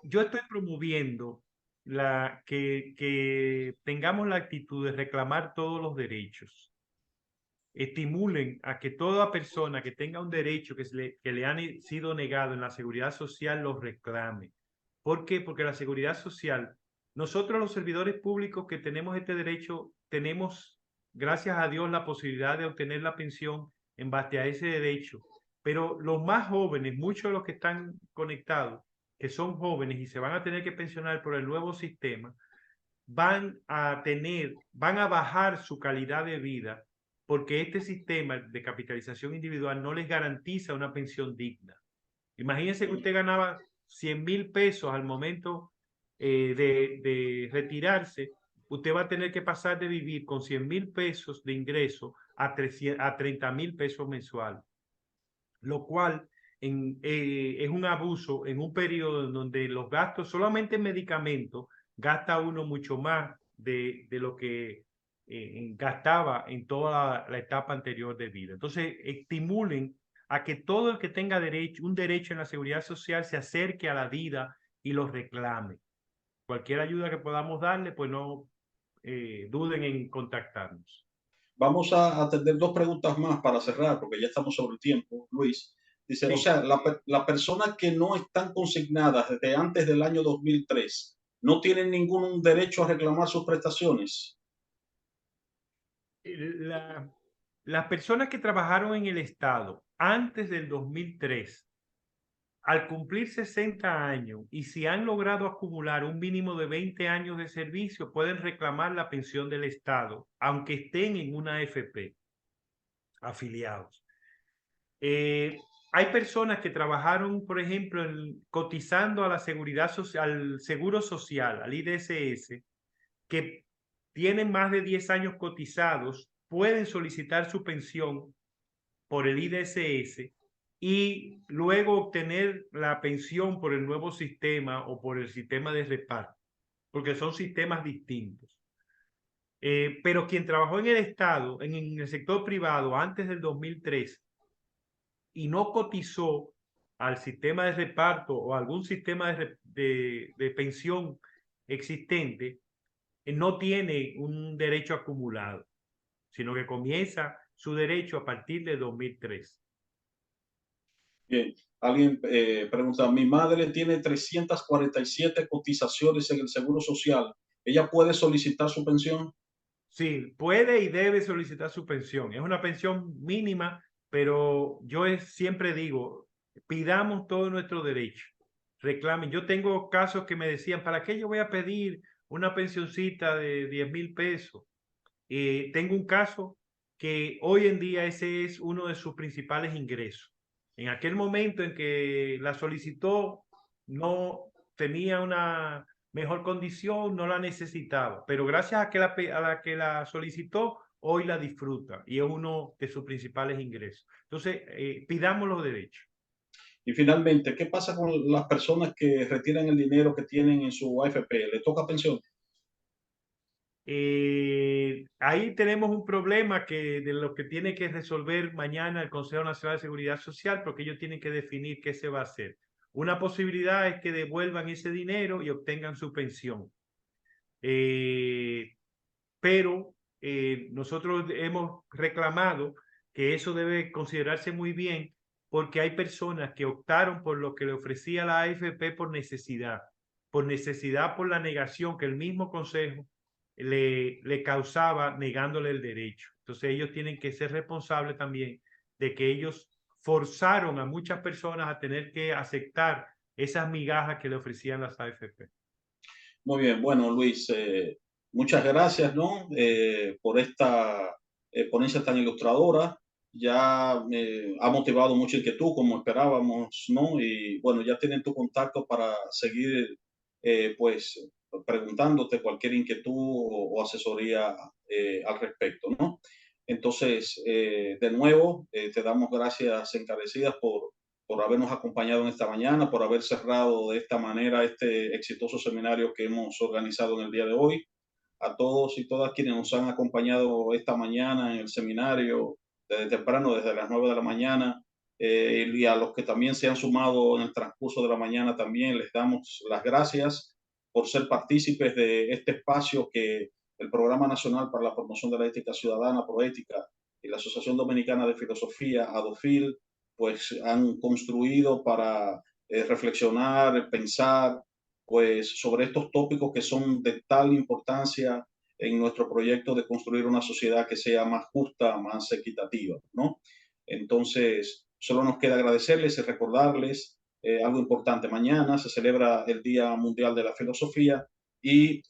yo estoy promoviendo que tengamos la actitud de reclamar todos los derechos. Estimulen a que toda persona que tenga un derecho que le han sido negado en la seguridad social lo reclame. ¿Por qué? Porque la seguridad social, nosotros los servidores públicos que tenemos este derecho, tenemos, gracias a Dios, la posibilidad de obtener la pensión en base a ese derecho. Pero los más jóvenes, muchos de los que están conectados, que son jóvenes y se van a tener que pensionar por el nuevo sistema, van a bajar su calidad de vida porque este sistema de capitalización individual no les garantiza una pensión digna. Imagínense que usted ganaba 100.000 pesos al momento de retirarse, usted va a tener que pasar de vivir con 100.000 pesos de ingreso a 30.000 pesos mensuales, lo cual es un abuso en un periodo en donde los gastos solamente en medicamentos gasta uno mucho más de lo que gastaba en toda la etapa anterior de vida. Entonces, estimulen a que todo el que tenga un derecho en la seguridad social se acerque a la vida y lo reclame. Cualquier ayuda que podamos darle, pues no duden en contactarnos. Vamos a atender dos preguntas más para cerrar, porque ya estamos sobre el tiempo, Luis. Dice, o Sí. sea, la persona que no están consignadas desde antes del año 2003 no tienen ningún derecho a reclamar sus prestaciones. La, las personas que trabajaron en el Estado antes del 2003, al cumplir 60 años y si han logrado acumular un mínimo de 20 años de servicio, pueden reclamar la pensión del Estado, aunque estén en una AFP afiliados. Hay personas que trabajaron, por ejemplo, cotizando a la seguridad social, al seguro social, al IDSS, que tienen más de 10 años cotizados, pueden solicitar su pensión por el IDSS y luego obtener la pensión por el nuevo sistema o por el sistema de reparto, porque son sistemas distintos. Pero quien trabajó en el Estado, en el sector privado antes del 2003 y no cotizó al sistema de reparto o algún sistema de pensión existente, no tiene un derecho acumulado, sino que comienza su derecho a partir de 2003. Bien, alguien pregunta, mi madre tiene 347 cotizaciones en el Seguro Social. ¿Ella puede solicitar su pensión? Sí, puede y debe solicitar su pensión. Es una pensión mínima, pero siempre digo, pidamos todo nuestro derecho. Reclamen. Yo tengo casos que me decían, ¿para qué yo voy a pedir una pensioncita de 10,000 pesos? Tengo un caso que hoy en día ese es uno de sus principales ingresos. En aquel momento en que la solicitó, no tenía una mejor condición, no la necesitaba, pero gracias a la que la solicitó, hoy la disfruta y es uno de sus principales ingresos. Entonces, pidamos los derechos. Y finalmente, ¿qué pasa con las personas que retiran el dinero que tienen en su AFP? ¿Le toca pensión? Ahí tenemos un problema de lo que tiene que resolver mañana el Consejo Nacional de Seguridad Social, porque ellos tienen que definir qué se va a hacer. Una posibilidad es que devuelvan ese dinero y obtengan su pensión. Pero nosotros hemos reclamado que eso debe considerarse muy bien porque hay personas que optaron por lo que le ofrecía la AFP por necesidad por la negación que el mismo Consejo le causaba negándole el derecho. Entonces ellos tienen que ser responsables también de que ellos forzaron a muchas personas a tener que aceptar esas migajas que le ofrecían las AFP. Muy bien, bueno, Luis, muchas gracias, ¿no? Por esta ponencia tan ilustradora. Ya me ha motivado mucha inquietud, como esperábamos, ¿no? Y bueno, ya tienen tu contacto para seguir, pues, preguntándote cualquier inquietud o asesoría al respecto, ¿no? Entonces, de nuevo, te damos gracias encarecidas por habernos acompañado en esta mañana, por haber cerrado de esta manera este exitoso seminario que hemos organizado en el día de hoy. A todos y todas quienes nos han acompañado esta mañana en el seminario, desde temprano, desde las 9 de la mañana, y a los que también se han sumado en el transcurso de la mañana, también les damos las gracias por ser partícipes de este espacio que el Programa Nacional para la Promoción de la Ética Ciudadana, Proética, y la Asociación Dominicana de Filosofía, ADOFIL, pues han construido para reflexionar, pensar, pues sobre estos tópicos que son de tal importancia en nuestro proyecto de construir una sociedad que sea más justa, más equitativa, ¿no? Entonces, solo nos queda agradecerles y recordarles algo importante. Mañana se celebra el Día Mundial de la Filosofía y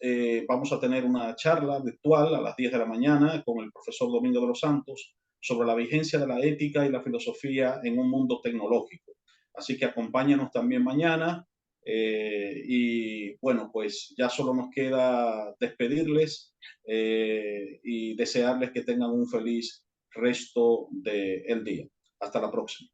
vamos a tener una charla virtual a las 10 de la mañana con el profesor Domingo de los Santos sobre la vigencia de la ética y la filosofía en un mundo tecnológico. Así que acompáñanos también mañana y bueno, pues ya solo nos queda despedirles y desearles que tengan un feliz resto del día. Hasta la próxima.